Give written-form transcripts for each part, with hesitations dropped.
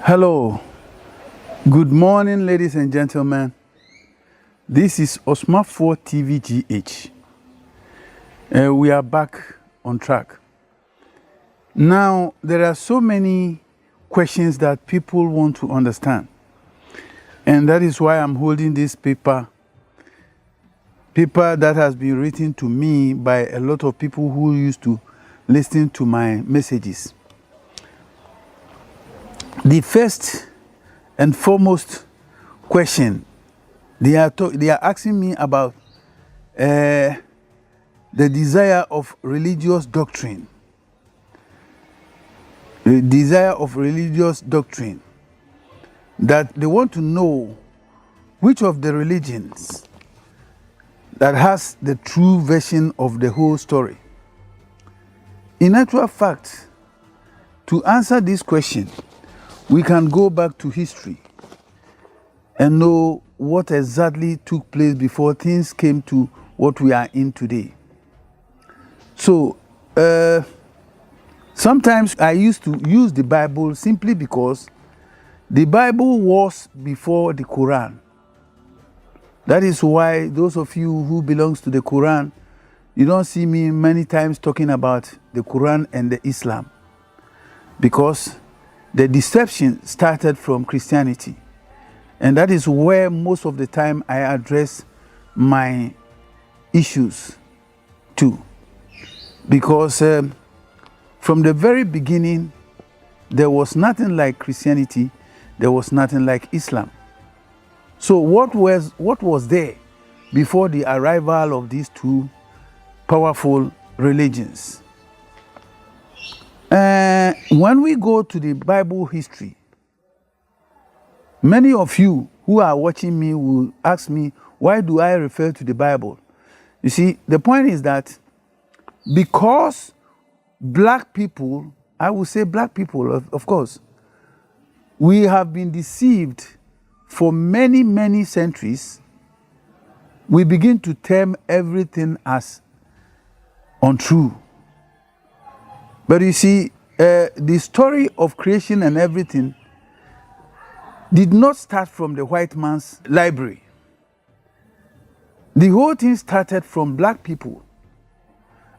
Hello, good morning, ladies and gentlemen. This is Osomafuo TVGH. We are back on track. Now, there are so many questions that people want to understand, and that is why I'm holding this paper that has been written to me by a lot of people who used to listen to my messages. The first and foremost question, they are asking me about the desire of religious doctrine. The desire of religious doctrine. That they want to know which of the religions that has the true version of the whole story. In actual fact, to answer this question, we can go back to history and know what exactly took place before things came to what we are in today. So, sometimes I used to use the Bible simply because the Bible was before the Quran. That is why those of you who belongs to the Quran, you don't see me many times talking about the Quran and the Islam, because the deception started from Christianity. And that is where most of the time I address my issues to. Because from the very beginning, there was nothing like Christianity, there was nothing like Islam. So what was there before the arrival of these two powerful religions? When we go to the Bible history, many of you who are watching me will ask me, why do I refer to the Bible? You see, the point is that because black people, I will say black people, of course, we have been deceived for many, many centuries. We begin to term everything as untrue. But you see, the story of creation and everything did not start from the white man's library. The whole thing started from black people.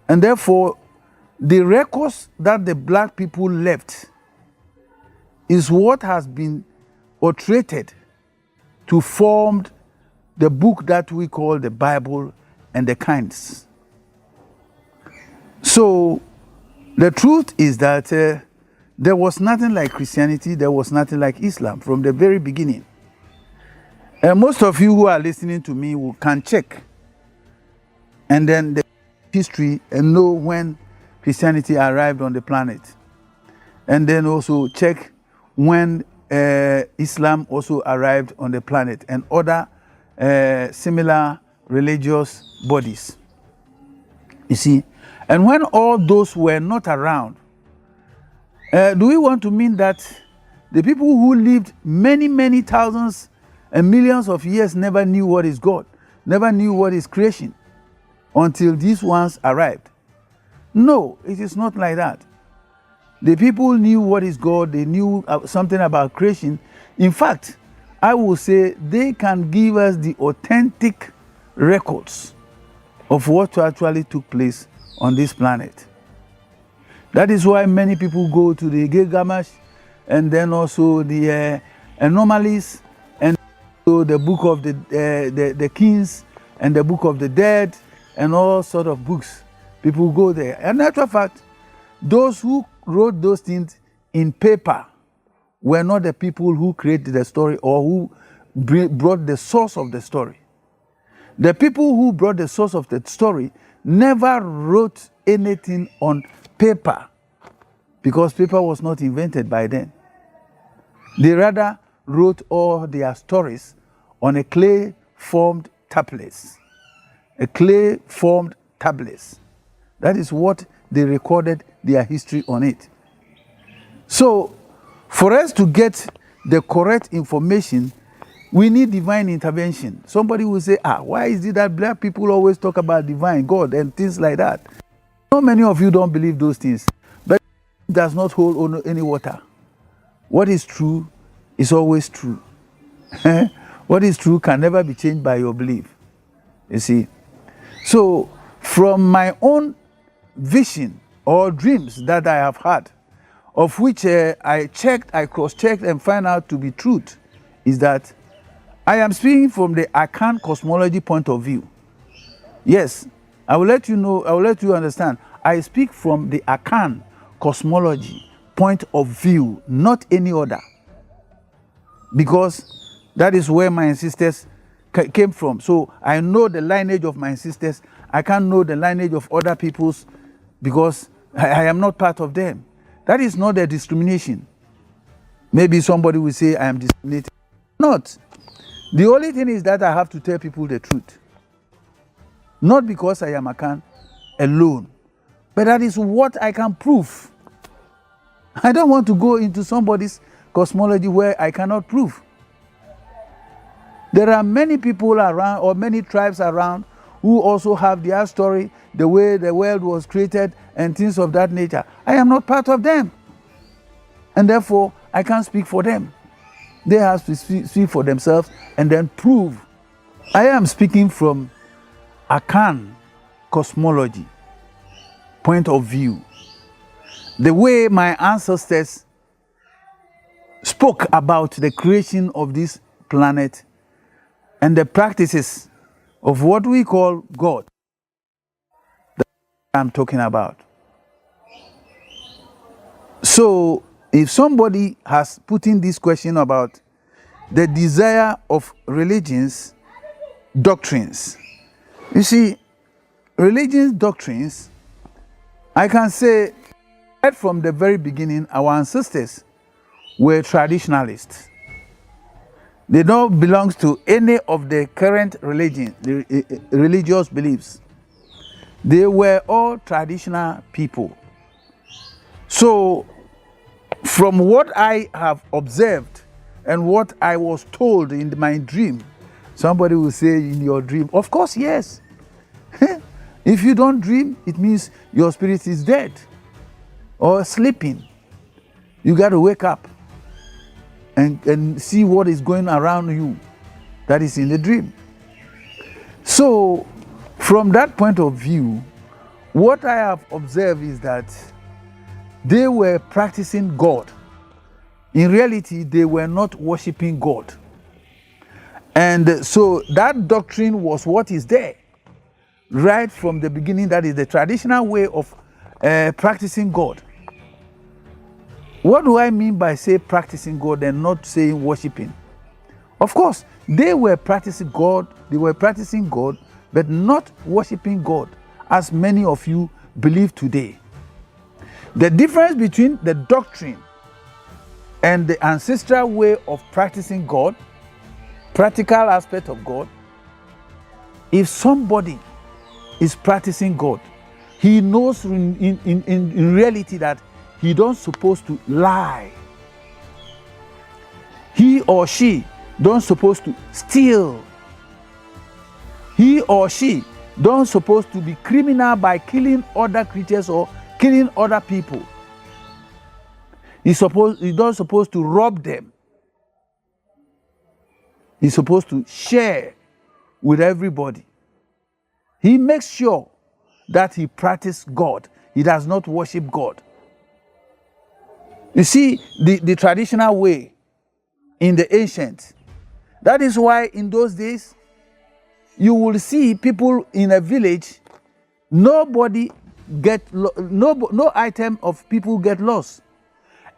And therefore, the records that the black people left is what has been alterated to form the book that we call the Bible and the kinds. So, the truth is that there was nothing like Christianity, there was nothing like Islam from the very beginning. And most of you who are listening to me can check and then the history and know when Christianity arrived on the planet. And then also check when Islam also arrived on the planet and other similar religious bodies. You see? And when all those were not around, do we want to mean that the people who lived many, many thousands and millions of years never knew what is God, never knew what is creation until these ones arrived? No, it is not like that. The people knew what is God, they knew something about creation. In fact, I will say they can give us the authentic records of what actually took place on this planet. That is why many people go to the Gilgamesh and then also the anomalies and so the book of the kings and the book of the dead and all sort of books. People go there. And in actual fact, those who wrote those things in paper were not the people who created the story or who brought the source of the story. The people who brought the source of the story never wrote anything on paper because paper was not invented by then. They rather wrote all their stories on a clay-formed tablets. A clay-formed tablets. That is what they recorded their history on it. So, for us to get the correct information, we need divine intervention. Somebody will say, why is it that black people always talk about divine God and things like that? So many of you don't believe those things, but it does not hold any water. What is true is always true. What is true can never be changed by your belief. You see? So, from my own vision or dreams that I have had, of which I cross-checked and find out to be truth, is that I am speaking from the Akan cosmology point of view. Yes, I will let you know, I will let you understand. I speak from the Akan cosmology point of view, not any other. Because that is where my ancestors came from. So I know the lineage of my ancestors. I can't know the lineage of other people's because I am not part of them. That is not a discrimination. Maybe somebody will say I am discriminating. Not. The only thing is that I have to tell people the truth. Not because I am Akan alone, but that is what I can prove. I don't want to go into somebody's cosmology where I cannot prove. There are many people around or many tribes around who also have their story, the way the world was created and things of that nature. I am not part of them. And therefore, I can't speak for them. They have to speak for themselves and then prove. I am speaking from Akan cosmology point of view. The way my ancestors spoke about the creation of this planet and the practices of what we call God. That's what I'm talking about. So, if somebody has put in this question about the desire of religions, doctrines, you see, religions, doctrines, I can say right from the very beginning, our ancestors were traditionalists. They don't belong to any of the current religious beliefs. They were all traditional people. So, from what I have observed and what I was told in my dream, somebody will say in your dream, of course, yes. If you don't dream, it means your spirit is dead or sleeping. You got to wake up and see what is going around you that is in the dream. So, from that point of view, what I have observed is that they were practicing God. In reality, they were not worshiping God. And so that doctrine was what is there right from the beginning. That is the traditional way of practicing God. What do I mean by say practicing God and not saying worshiping? Of course, they were practicing God, but not worshiping God, as many of you believe today. The difference between the doctrine and the ancestral way of practicing God, practical aspect of God, if somebody is practicing God, he knows in reality that he don't supposed to lie. He or she don't supposed to steal. He or she don't supposed to be criminal by killing other creatures or killing other people. He don't supposed to rob them. He's supposed to share with everybody. He makes sure that he practices God. He does not worship God. You see, the traditional way in the ancient, that is why in those days, you will see people in a village, no item of people get lost.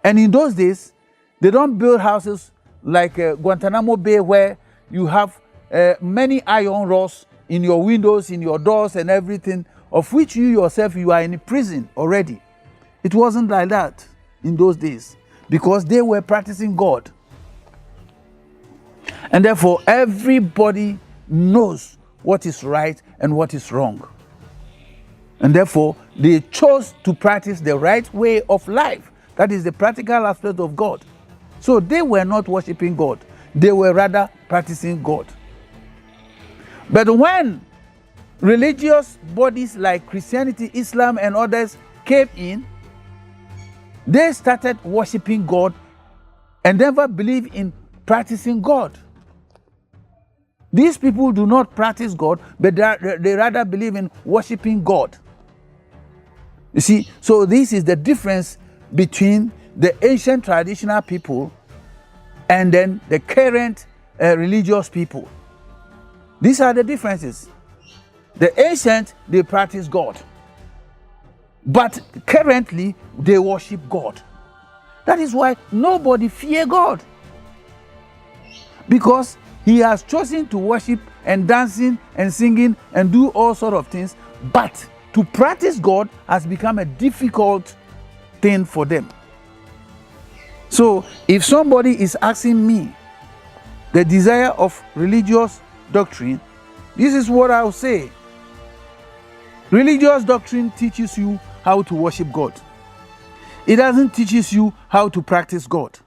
And in those days, they don't build houses like Guantanamo Bay, where you have many iron rods in your windows, in your doors and everything, of which you yourself, you are in prison already. It wasn't like that in those days, because they were practicing God. And therefore, everybody knows what is right and what is wrong. And therefore, they chose to practice the right way of life. That is the practical aspect of God. So they were not worshiping God. They were rather practicing God. But when religious bodies like Christianity, Islam, and others came in, they started worshiping God and never believe in practicing God. These people do not practice God, but they rather believe in worshiping God. You see, so this is the difference between the ancient traditional people and then the current religious people. These are the differences. The ancient, they practice God, but currently they worship God. That is why nobody fear God, because he has chosen to worship and dancing and singing and do all sorts of things, but to practice God has become a difficult thing for them. So if somebody is asking me the desire of religious doctrine, this is what I'll say. Religious doctrine teaches you how to worship God. It doesn't teach you how to practice God.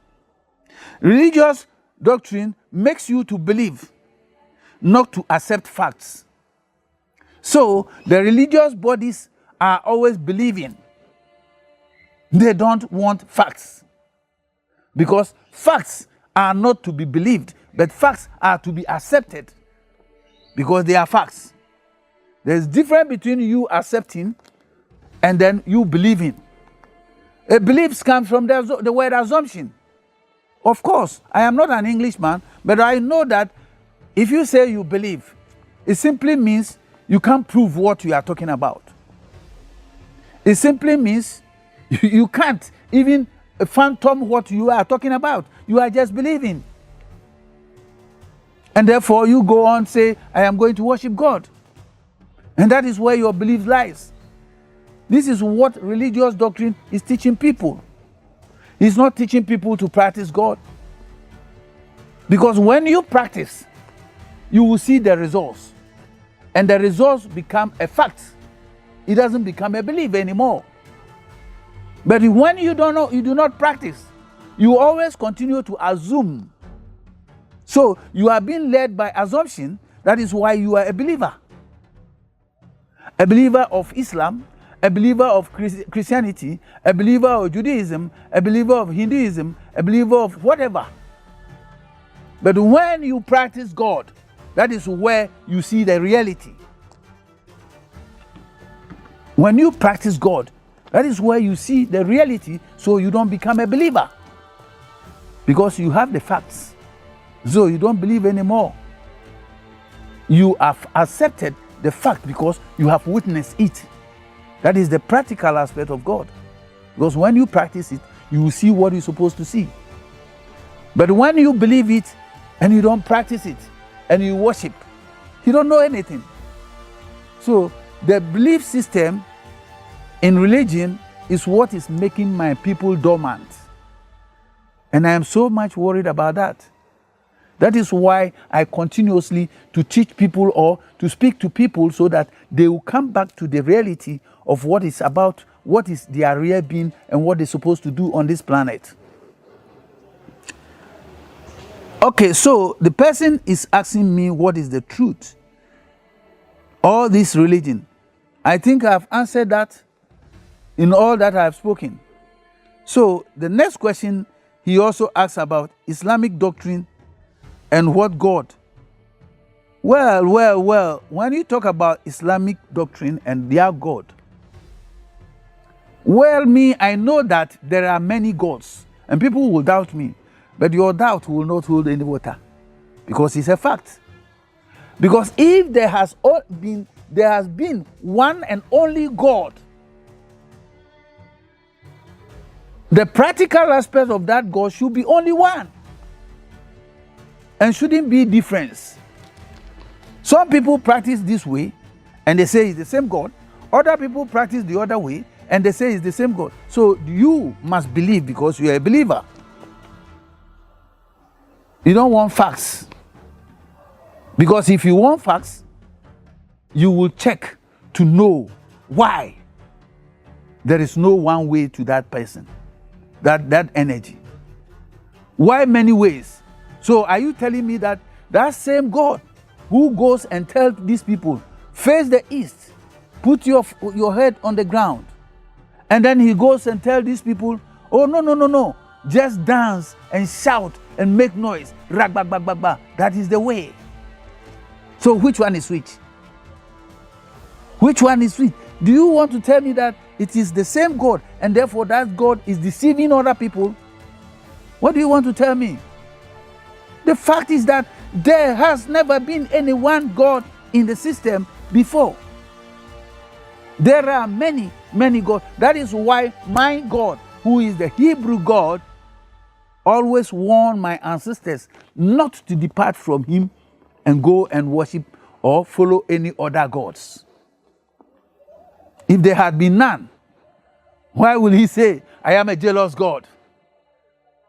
Religious doctrine makes you to believe, not to accept facts. So the religious bodies are always believing. They don't want facts, because facts are not to be believed, but facts are to be accepted, because they are facts. There's difference between you accepting and then you believing. A belief comes from the word assumption. Of course, I am not an Englishman, but I know that if you say you believe, it simply means you can't prove what you are talking about. It simply means you can't even fathom what you are talking about. You are just believing. And therefore you go on say, I am going to worship God. And that is where your belief lies. This is what religious doctrine is teaching people. It's not teaching people to practice God. Because when you practice, you will see the results. And the results become a fact. It doesn't become a belief anymore. But when you don't know, you do not practice, you always continue to assume. So you are being led by assumption. That is why you are a believer. A believer of Islam, a believer of Christianity, a believer of Judaism, a believer of Hinduism, a believer of whatever. But when you practice God, that is where you see the reality. When you practice God, that is where you see the reality, so you don't become a believer. Because you have the facts. So you don't believe anymore. You have accepted the fact because you have witnessed it. That is the practical aspect of God. Because when you practice it, you will see what you're supposed to see. But when you believe it and you don't practice it and you worship, you don't know anything. So the belief system in religion is what is making my people dormant. And I am so much worried about that. That is why I continuously to teach people or to speak to people so that they will come back to the reality of what is about, what is their real being and what they're supposed to do on this planet. Okay, so the person is asking me what is the truth. All this religion. I think I've answered that in all that I've spoken. So the next question he also asks about Islamic doctrine and what God. Well, when you talk about Islamic doctrine and their God, I know that there are many gods and people will doubt me, but your doubt will not hold any water because it's a fact. Because if there has been one and only God, the practical aspect of that God should be only one and shouldn't be difference. Some people practice this way and they say it's the same God. Other people practice the other way and they say it's the same God. So you must believe because you are a believer. You don't want facts. Because if you want facts, you will check to know why there is no one way to that person, that energy. Why many ways? So are you telling me that that same God who goes and tells these people, face the east, put your head on the ground, and then he goes and tells these people, oh, no, just dance and shout and make noise. Rag, bag, bag, bag, bag. That is the way. So which one is which? Which one is which? Do you want to tell me that it is the same God and therefore that God is deceiving other people? What do you want to tell me? The fact is that there has never been any one God in the system before. There are many, many gods. That is why my God, who is the Hebrew God, always warned my ancestors not to depart from him and go and worship or follow any other gods. If there had been none, why will he say, I am a jealous God?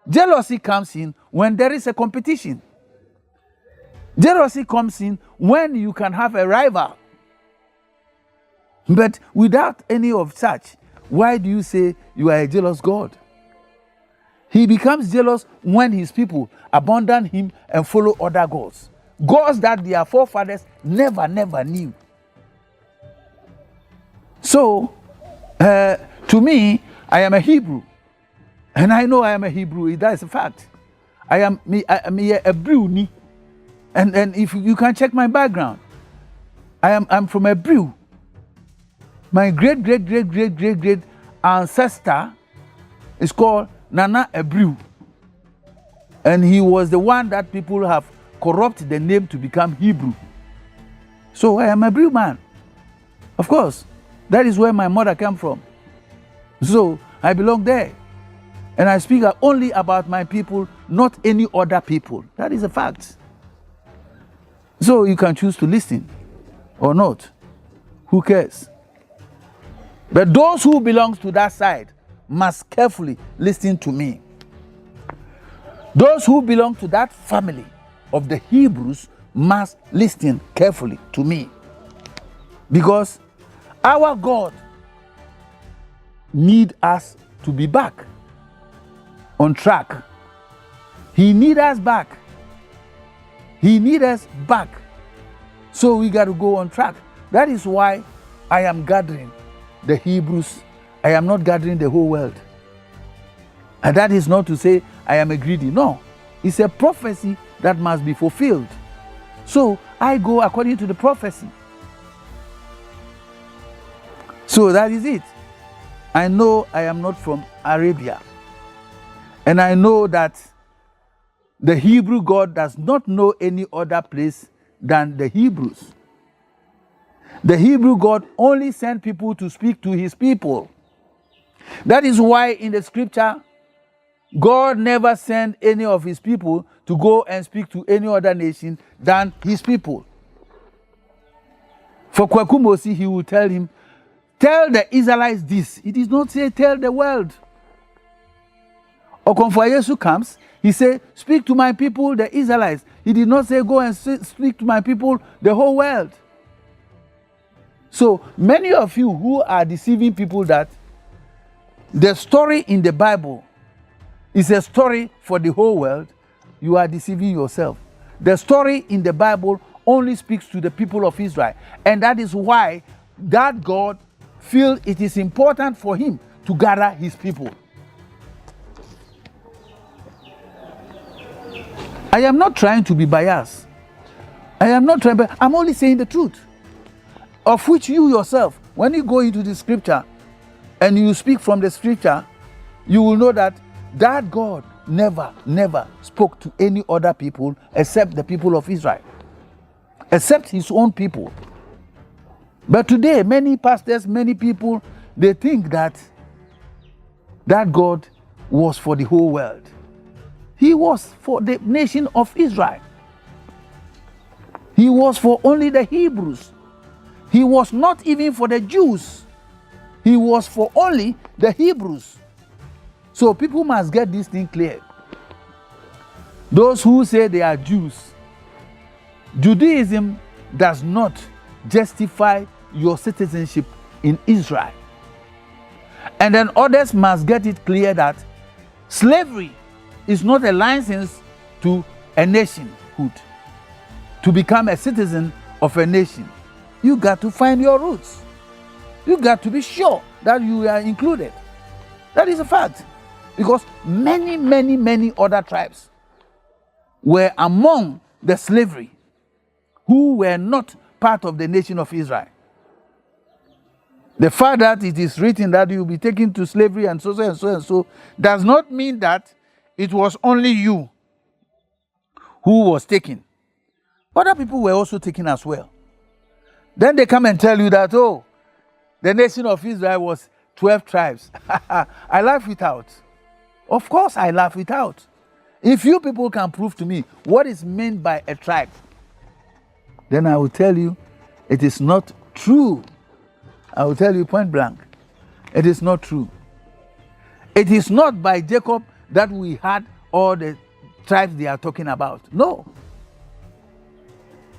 Jealousy comes in when there is a competition. Jealousy comes in when you can have a rival. But without any of such, why do you say you are a jealous God? He becomes jealous when his people abandon him and follow other gods. Gods that their forefathers never knew. So, to me, I am a Hebrew. And I know I am a Hebrew. That is a fact. I am a Brew. And if you can check my background, I'm from a Brew. My great ancestor is called Nana Ebrew. And he was the one that people have corrupted the name to become Hebrew. So I am a Brew man. Of course, that is where my mother came from. So I belong there. And I speak only about my people, not any other people. That is a fact. So you can choose to listen or not. Who cares? But those who belong to that side must carefully listen to me. Those who belong to that family of the Hebrews must listen carefully to me. Because our God needs us to be back on track. He needs us back. He needs us back. So we got to go on track. That is why I am gathering the Hebrews. I am not gathering the whole world. And that is not to say I am a greedy. No. It's a prophecy that must be fulfilled. So I go according to the prophecy. So that is it. I know I am not from Arabia. And I know that the Hebrew God does not know any other place than the Hebrews. The Hebrew God only sent people to speak to his people. That is why in the scripture, God never sent any of his people to go and speak to any other nation than his people. For Kwakumosi, he will tell him, tell the Israelites this. He did not say tell the world. Okonfo Yesu comes, he said, speak to my people, the Israelites. He did not say go and speak to my people, the whole world. So many of you who are deceiving people that the story in the Bible is a story for the whole world, you are deceiving yourself. The story in the Bible only speaks to the people of Israel. And that is why that God feels it is important for him to gather his people. I am not trying to be biased. I'm only saying the truth. Of which you yourself, when you go into the scripture and you speak from the scripture, you will know that that God never spoke to any other people except the people of Israel, except his own people. But today, many pastors, many people, they think that God was for the whole world. He was for the nation of Israel. He was for only the Hebrews. He was not even for the Jews. He was for only the Hebrews. So people must get this thing clear. Those who say they are Jews, Judaism does not justify your citizenship in Israel. And then others must get it clear that slavery is not a license to a nationhood, to become a citizen of a nation. You got to find your roots. You got to be sure that you are included. That is a fact. Because many other tribes were among the slavery who were not part of the nation of Israel. The fact that it is written that you will be taken to slavery and so does not mean that it was only you who was taken. Other people were also taken as well. Then they come and tell you that, oh, the nation of Israel was 12 tribes. I laugh it out. Of course I laugh it out. If you people can prove to me what is meant by a tribe, then I will tell you it is not true. I will tell you point blank. It is not true. It is not by Jacob that we had all the tribes they are talking about. No.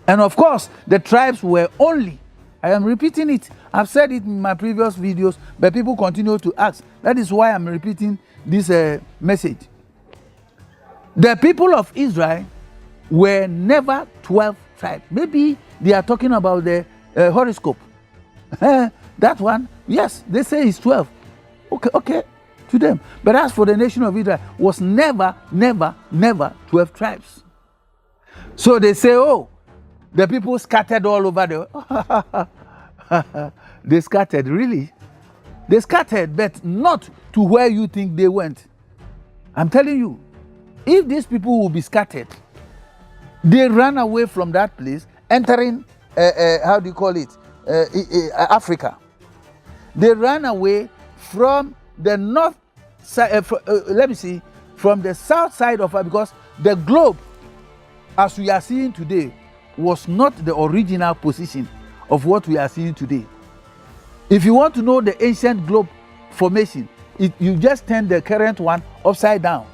And of course, the tribes were only, I am repeating it. I've said it in my previous videos, but people continue to ask. That is why I'm repeating this message. The people of Israel were never 12 tribes. Maybe they are talking about the horoscope. That one, yes, they say it's 12. Okay, to them. But as for the nation of Israel, was never 12 tribes. So they say, oh, the people scattered all over the... They scattered, really? They scattered, but not to where you think they went. I'm telling you, if these people will be scattered, they ran away from that place, entering, how do you call it, Africa. They ran away from the north side, from the south side of Africa, because the globe, as we are seeing today, was not the original position of what we are seeing today. If you want to know the ancient globe formation, you just turn the current one upside down,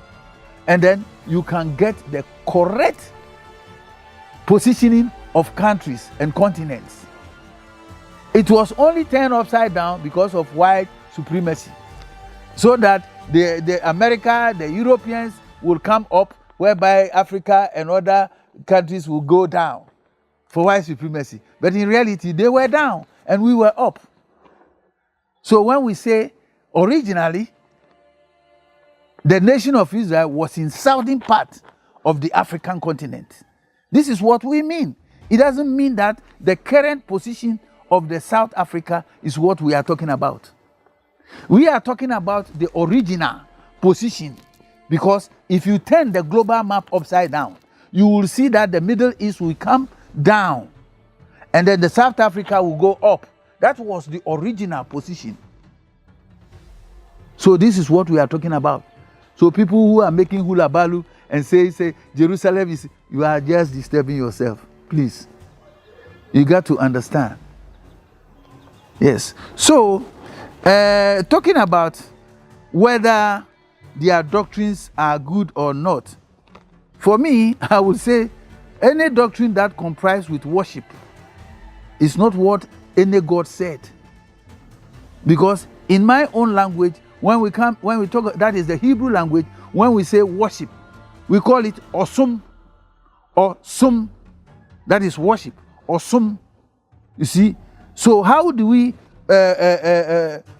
and then you can get the correct positioning of countries and continents. It was only turned upside down because of white supremacy, so that the America, the Europeans will come up, whereby Africa and other countries will go down for white supremacy. But in reality, they were down and we were up. So when we say originally, the nation of Israel was in southern part of the African continent. This is what we mean. It doesn't mean that the current position of the South Africa is what we are talking about. We are talking about the original position, because if you turn the global map upside down, you will see that the Middle East will come down and then the South Africa will go up. That was the original position. So this is what we are talking about. So people who are making hula balu and say Jerusalem is, you are just disturbing yourself. Please, you got to understand. Yes. So talking about whether their doctrines are good or not, for me, I would say any doctrine that comprises with worship is not what any God said. Because in my own language, when we talk, that is the Hebrew language, when we say worship, we call it osum or sum. That is worship, osum. You see? So how do we,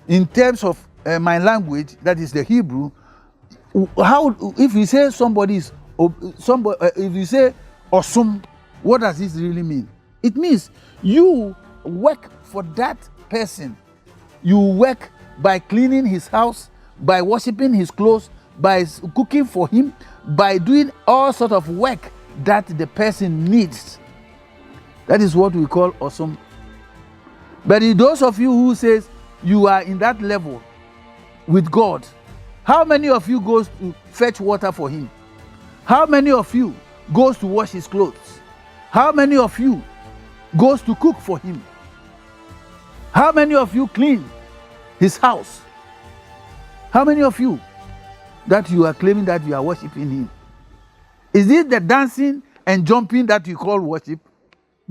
in terms of my language, that is the Hebrew, how, if we say somebody is, if you say osum, what does this really mean? It means you work for that person. You work by cleaning his house, by washing his clothes, by cooking for him, by doing all sort of work that the person needs. That is what we call awesome. But in those of you who says you are in that level with God, how many of you goes to fetch water for him? How many of you goes to wash his clothes? How many of you goes to cook for him? How many of you clean his house? How many of you that you are claiming that you are worshiping him? Is it the dancing and jumping that you call worship?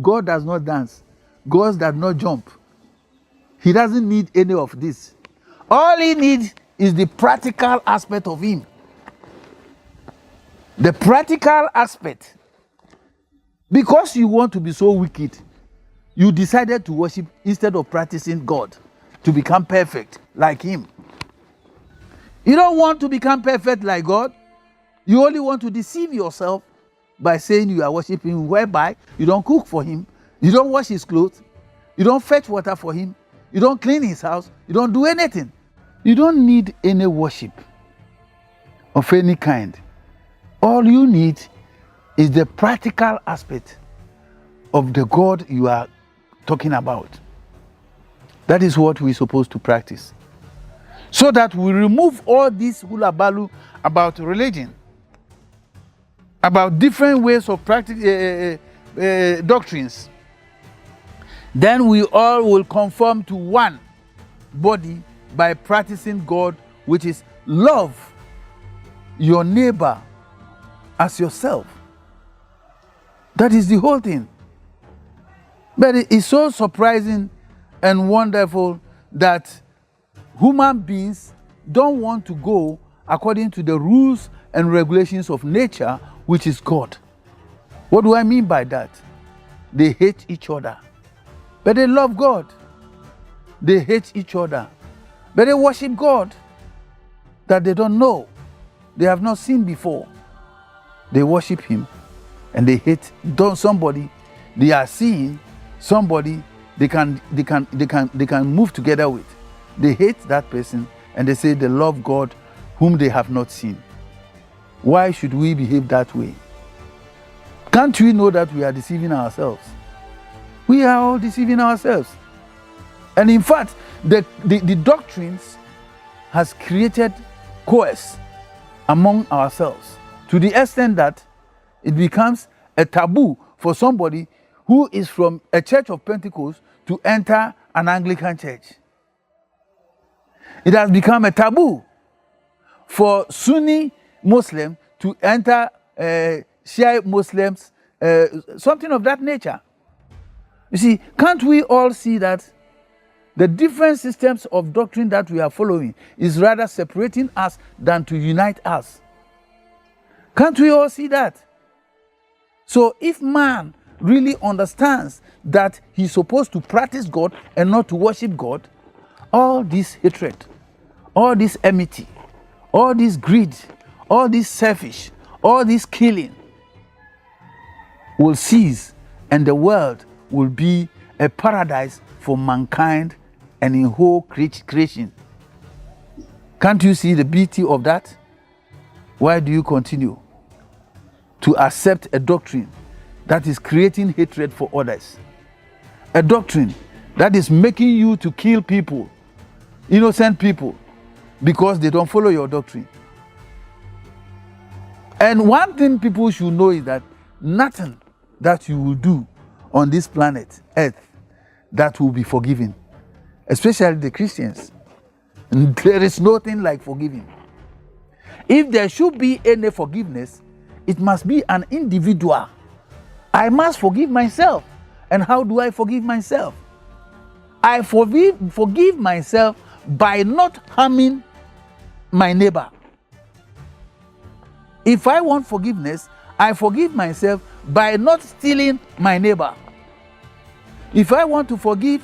God does not dance. God does not jump. He doesn't need any of this. All he needs is the practical aspect of him. The practical aspect. Because you want to be so wicked, you decided to worship instead of practicing God to become perfect like him. You don't want to become perfect like God. You only want to deceive yourself by saying you are worshiping him, whereby you don't cook for him, you don't wash his clothes, you don't fetch water for him, you don't clean his house, you don't do anything. You don't need any worship of any kind. All you need is the practical aspect of the God you are talking about. That is what we're supposed to practice. So that we remove all this hulabalu about religion, about different ways of practice, doctrines. Then we all will conform to one body by practicing God, which is love your neighbor as yourself. That is the whole thing. But it is so surprising and wonderful that human beings don't want to go according to the rules and regulations of nature, which is God. What do I mean by that? They hate each other, but they love God. They hate each other, but they worship God that they don't know, they have not seen before. They worship him, and they hate somebody they are seeing, somebody they can move together with. They hate that person, and they say they love God whom they have not seen. Why should we behave that way? Can't we know that we are deceiving ourselves? We are all deceiving ourselves. And in fact, the doctrines has created coerce among ourselves to the extent that it becomes a taboo for somebody who is from a church of Pentecost to enter an Anglican church. It has become a taboo for Sunni Muslim to enter Shia Muslims, something of that nature. You see, can't we all see that the different systems of doctrine that we are following is rather separating us than to unite us? Can't we all see that? So if man really understands that he's supposed to practice God and not to worship God, all this hatred, all this enmity, all this greed, all this selfish, all this killing will cease, and the world will be a paradise for mankind and in whole creation. Can't you see the beauty of that? Why do you continue to accept a doctrine that is creating hatred for others? A doctrine that is making you to kill people, innocent people, because they don't follow your doctrine. And one thing people should know is that nothing that you will do on this planet, Earth, that will be forgiven, especially the Christians. There is nothing like forgiving. If there should be any forgiveness, it must be an individual. I must forgive myself. And how do I forgive myself? I forgive myself by not harming my neighbor. If I want forgiveness, I forgive myself by not stealing my neighbor. If I want to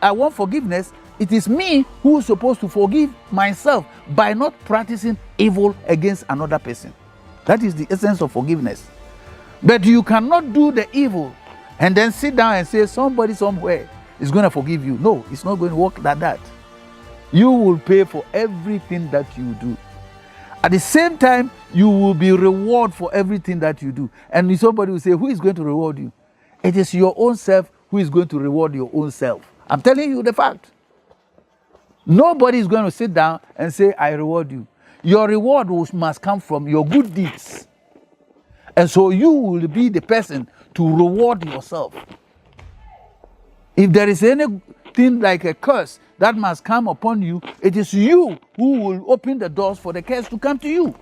I want forgiveness, it is me who is supposed to forgive myself by not practicing evil against another person. That is the essence of forgiveness. But you cannot do the evil and then sit down and say somebody somewhere is going to forgive you. No, it's not going to work like that. You will pay for everything that you do. At the same time, you will be rewarded for everything that you do. And somebody will say, who is going to reward you? It is your own self who is going to reward your own self. I'm telling you the fact. Nobody is going to sit down and say, I reward you. Your reward must come from your good deeds. And so you will be the person to reward yourself. If there is anything like a curse that must come upon you, it is you who will open the doors for the curse to come to you.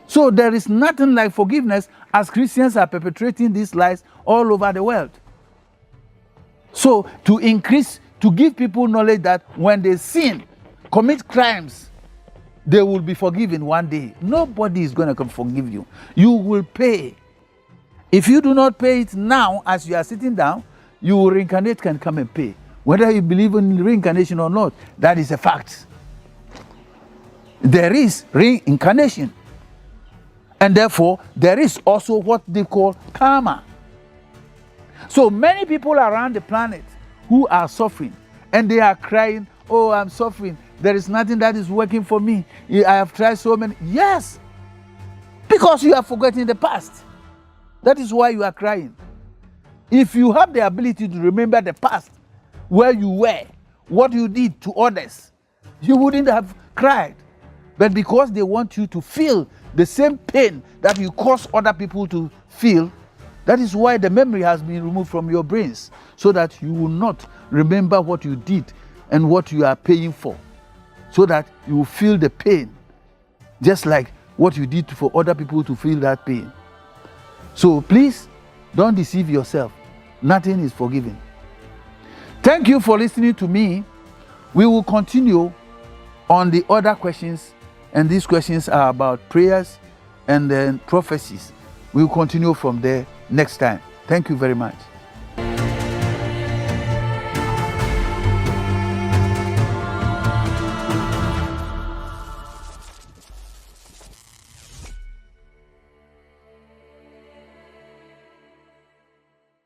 So there is nothing like forgiveness, as Christians are perpetrating these lies all over the world. So to give people knowledge that when they sin, commit crimes, they will be forgiven one day. Nobody is going to forgive you. You will pay. If you do not pay it now as you are sitting down, you will reincarnate and come and pay. Whether you believe in reincarnation or not, that is a fact. there is reincarnation. And therefore, there is also what they call karma. So many people around the planet who are suffering, and they are crying, oh, I'm suffering. There is nothing that is working for me. I have tried so many. Yes, because you are forgetting the past. That is why you are crying. If you have the ability to remember the past, where you were, what you did to others, you wouldn't have cried. But because they want you to feel the same pain that you cause other people to feel, that is why the memory has been removed from your brains, so that you will not remember what you did and what you are paying for, so that you will feel the pain, just like what you did for other people to feel that pain. So please, don't deceive yourself. Nothing is forgiven. Thank you for listening to me. We will continue on the other questions, and these questions are about prayers and then prophecies. We will continue from there next time. Thank you very much.